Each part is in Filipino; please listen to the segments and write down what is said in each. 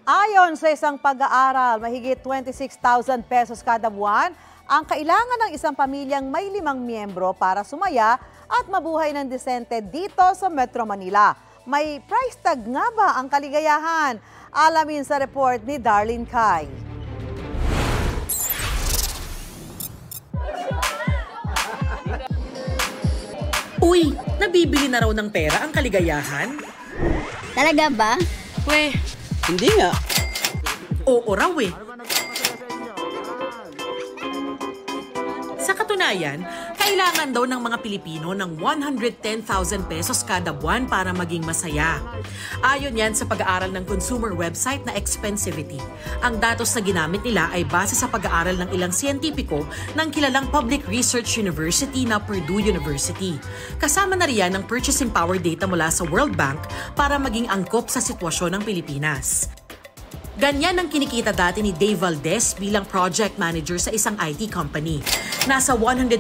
Ayon sa isang pag-aaral, mahigit 26,000 pesos kada buwan ang kailangan ng isang pamilyang may 5 miyembro para sumaya at mabuhay ng disente dito sa Metro Manila. May price tag nga ba ang kaligayahan? Alamin sa report ni Darlene Kai. Uy, nabibili na raw ng pera ang kaligayahan? Talaga ba? Weh, hindi nga. Oo raw eh. Sa katunayan, kailangan daw ng mga Pilipino ng 110,000 pesos kada buwan para maging masaya. Ayon yan sa pag-aaral ng consumer website na Expensivity. Ang datos na ginamit nila ay base sa pag-aaral ng ilang siyentipiko ng kilalang public research university na Purdue University. Kasama na riyan ang purchasing power data mula sa World Bank para maging angkop sa sitwasyon ng Pilipinas. Ganyan ang kinikita dati ni Dave Valdez bilang project manager sa isang IT company. Nasa 120,000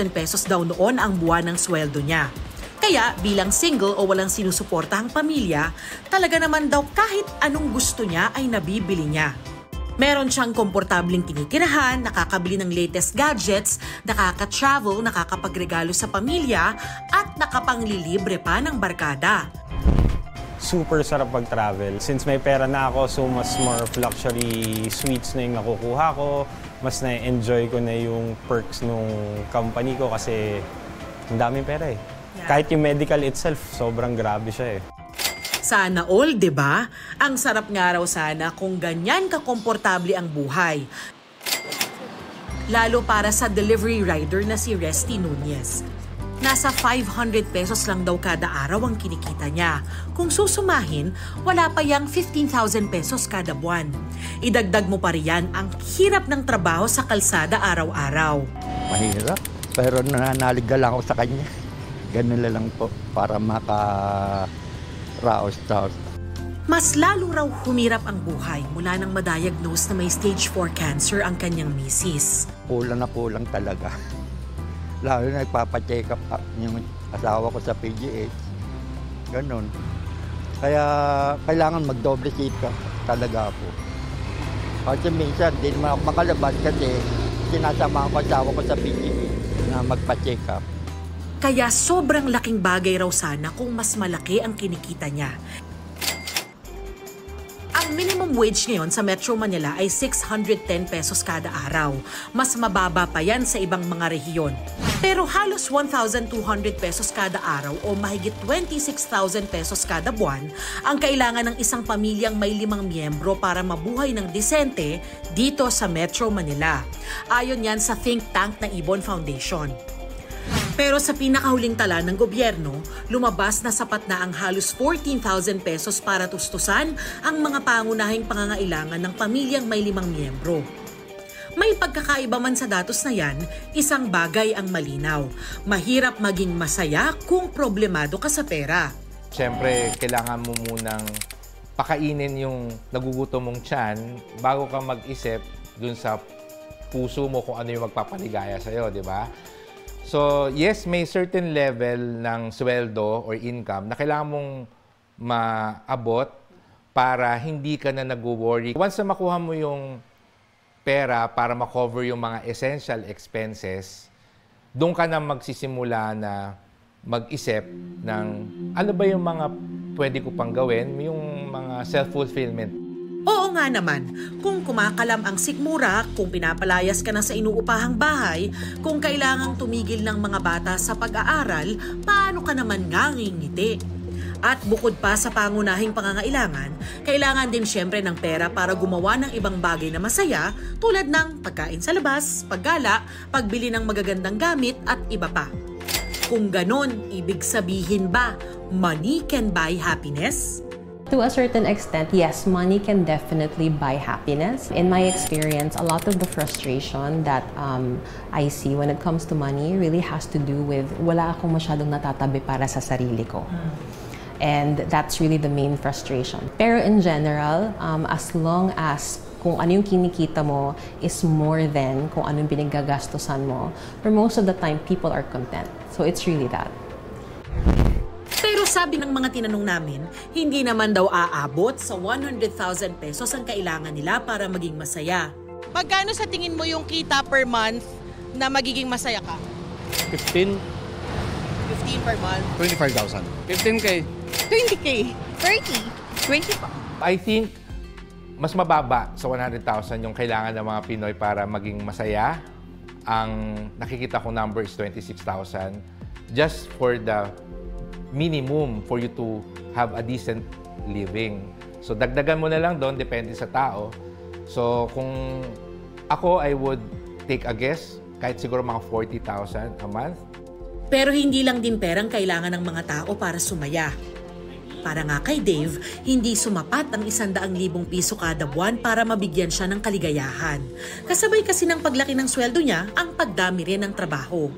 pesos daw noon ang buwan ng sweldo niya. Kaya bilang single o walang sinusuportahang pamilya, talaga naman daw kahit anong gusto niya ay nabibili niya. Meron siyang komportabling tinitirahan, nakakabili ng latest gadgets, nakaka-travel, nakakapagregalo sa pamilya, at nakapanglilibre pa ng barkada. Super sarap pag-travel. Since may pera na ako, so mas more luxury suites na yung nakukuha ko. Mas na-enjoy ko na yung perks nung company ko kasi ang daming pera eh. Yeah. Kahit yung medical itself, sobrang grabe siya eh. Sana all, di ba? Ang sarap nga raw sana kung ganyan kakomportable ang buhay. Lalo para sa delivery rider na si Resty Nunez. Nasa 500 pesos lang daw kada araw ang kinikita niya. Kung susumahin, wala pa yang 15,000 pesos kada buwan. Idagdag mo pa riyan ang hirap ng trabaho sa kalsada araw-araw. Mahirap, pero nananalig lang ako sa kanya. Ganun lang po para makaraos-taos. Mas lalo raw humirap ang buhay mula nang madiagnose na may stage 4 cancer ang kanyang misis. Kulang na kulang talaga. Lalo na nagpapacheck up yung asawa ko sa PGH. Ganun. Kaya kailangan magdoble check up talaga po. Kasi minsan, di naman ako makalabas kasi sinasama ko asawa ko sa PGH na magpa-check up. Kaya sobrang laking bagay raw sana kung mas malaki ang kinikita niya. Ang minimum wage ngayon sa Metro Manila ay 610 pesos kada araw. Mas mababa pa yan sa ibang mga rehiyon. Pero halos 1,200 pesos kada araw o mahigit 26,000 pesos kada buwan ang kailangan ng isang pamilyang may 5 miyembro para mabuhay ng disente dito sa Metro Manila. Ayon yan sa think tank na Ibon Foundation. Pero sa pinakahuling tala ng gobyerno, lumabas na sapat na ang halos 14,000 pesos para tustusan ang mga pangunahing pangangailangan ng pamilyang may 5 miyembro. May pagkakaiba man sa datos na yan, isang bagay ang malinaw. Mahirap maging masaya kung problemado ka sa pera. Siyempre, kailangan mo munang pakainin yung nagugutom mong tiyan bago ka mag-isip dun sa puso mo kung ano yung magpapaligaya sa'yo, di ba? So, yes, may certain level ng sweldo or income na kailangan mong maabot para hindi ka na nag-worry. Once na makuha mo yung pera para makover yung mga essential expenses, doon ka na magsisimula na mag-isip ng ano ba yung mga pwede ko pang gawin, yung mga self-fulfillment. Oo nga naman, kung kumakalam ang sikmura, kung pinapalayas ka na sa inuupahang bahay, kung kailangang tumigil ng mga bata sa pag-aaral, paano ka naman ngangingiti? At bukod pa sa pangunahing pangangailangan, kailangan din siyempre ng pera para gumawa ng ibang bagay na masaya tulad ng pagkain sa labas, paggala, pagbili ng magagandang gamit at iba pa. Kung ganon, ibig sabihin ba, money can buy happiness? To a certain extent, yes, money can definitely buy happiness. In my experience, a lot of the frustration that I see when it comes to money really has to do with wala akong masyadong natatabi para sa sarili ko. And that's really the main frustration. Pero in general, as long as kung ano yung kinikita mo is more than kung ano yung binigagastusan mo, for most of the time, people are content. So it's really that. Pero Sabi ng mga tinanong namin, hindi naman daw aabot sa 100,000 pesos ang kailangan nila para maging masaya. Magkano sa tingin mo yung kita per month na magiging masaya ka? 15, 15 per month? 25,000. 15K. 20K? 30? 20 pa? I think mas mababa sa 100,000 yung kailangan ng mga Pinoy para maging masaya. Ang nakikita kong number is 26,000 just for the minimum for you to have a decent living. So dagdagan mo na lang doon, depende sa tao. So kung ako, I would take a guess, kahit siguro mga 40,000 a month. Pero hindi lang din perang kailangan ng mga tao para sumaya. Para nga kay Dave, hindi sumapat ang 100,000 piso kada buwan para mabigyan siya ng kaligayahan. Kasabay kasi ng paglaki ng sweldo niya, ang pagdami rin ng trabaho.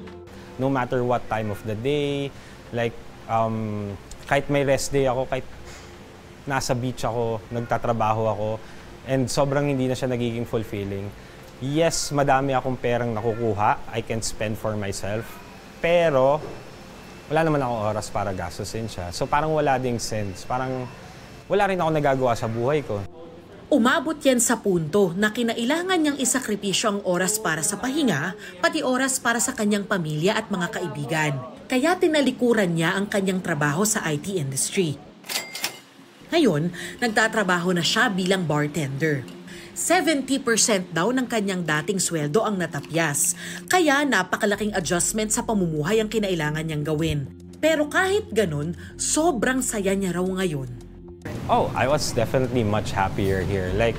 No matter what time of the day, like kahit may rest day ako, kahit nasa beach ako, nagtatrabaho ako, and sobrang hindi na siya nagiging fulfilling. Yes, madami akong perang nakukuha, I can spend for myself, pero wala naman akong oras para gastusin siya. So parang wala ding sense. Parang wala rin ako nagagawa sa buhay ko. Umabot yan sa punto na kinailangan niyang isakripisyo ang oras para sa pahinga, pati oras para sa kanyang pamilya at mga kaibigan. Kaya tinalikuran niya ang kanyang trabaho sa IT industry. Ngayon, nagtatrabaho na siya bilang bartender. 70% daw ng kanyang dating sweldo ang natapyas. Kaya napakalaking adjustment sa pamumuhay ang kinailangan niyang gawin. Pero kahit ganun, sobrang saya niya raw ngayon. Oh, I was definitely much happier here. Like,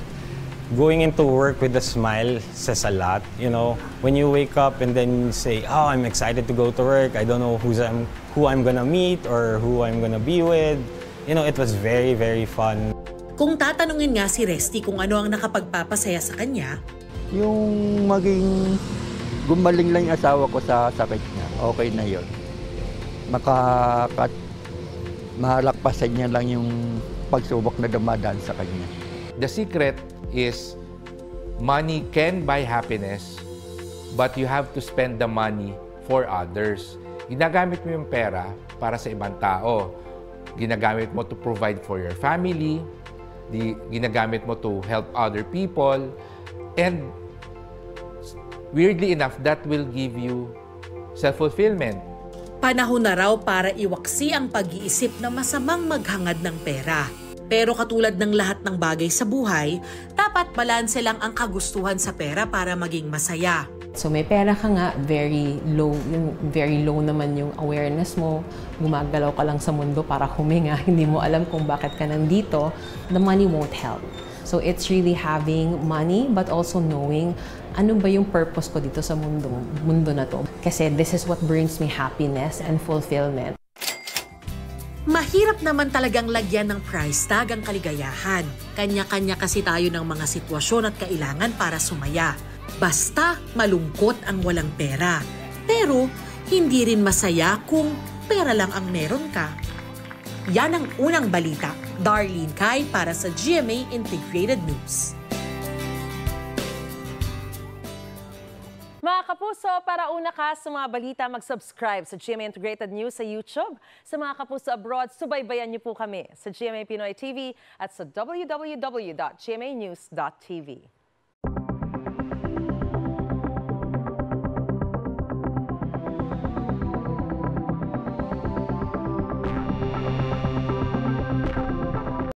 going into work with a smile says a lot. You know, when you wake up and then you say, oh, I'm excited to go to work. I don't know who I'm gonna meet or who I'm gonna be with. You know, it was very, very fun. Kung tatanungin nga si Resty kung ano ang nakapagpapasaya sa kanya, Yung maging gumaling lang yung asawa ko sa sakit niya, okay na yun. Mahalakpasan niya lang yung pagsubok na dumadaan sa kanya. The secret is money can buy happiness, but you have to spend the money for others. Ginagamit mo yung pera para sa ibang tao. Ginagamit mo to provide for your family, ginagamit mo to help other people, and weirdly enough, that will give you self-fulfillment. panahon na raw para iwaksi ang pag-iisip na masamang maghangad ng pera. Pero katulad ng lahat ng bagay sa buhay, dapat balanse lang ang kagustuhan sa pera para maging masaya. So may pera ka nga, very low naman yung awareness mo. Gumagalaw ka lang sa mundo para huminga, hindi mo alam kung bakit ka nandito, the money won't help. So it's really having money but also knowing ano ba yung purpose ko dito sa mundo na to. Kasi this is what brings me happiness and fulfillment. Mahirap naman talagang lagyan ng price tag ang kaligayahan. Kanya-kanya kasi tayo ng mga sitwasyon at kailangan para sumaya. Basta malungkot ang walang pera. Pero hindi rin masaya kung pera lang ang meron ka. Yan ang unang balita. Darlene Kai para sa GMA Integrated News. Mga kapuso, para una ka sa mga balita, mag-subscribe sa GMA Integrated News sa YouTube. Sa mga kapuso abroad, subaybayan niyo po kami sa GMA Pinoy TV at sa www.gmanews.tv.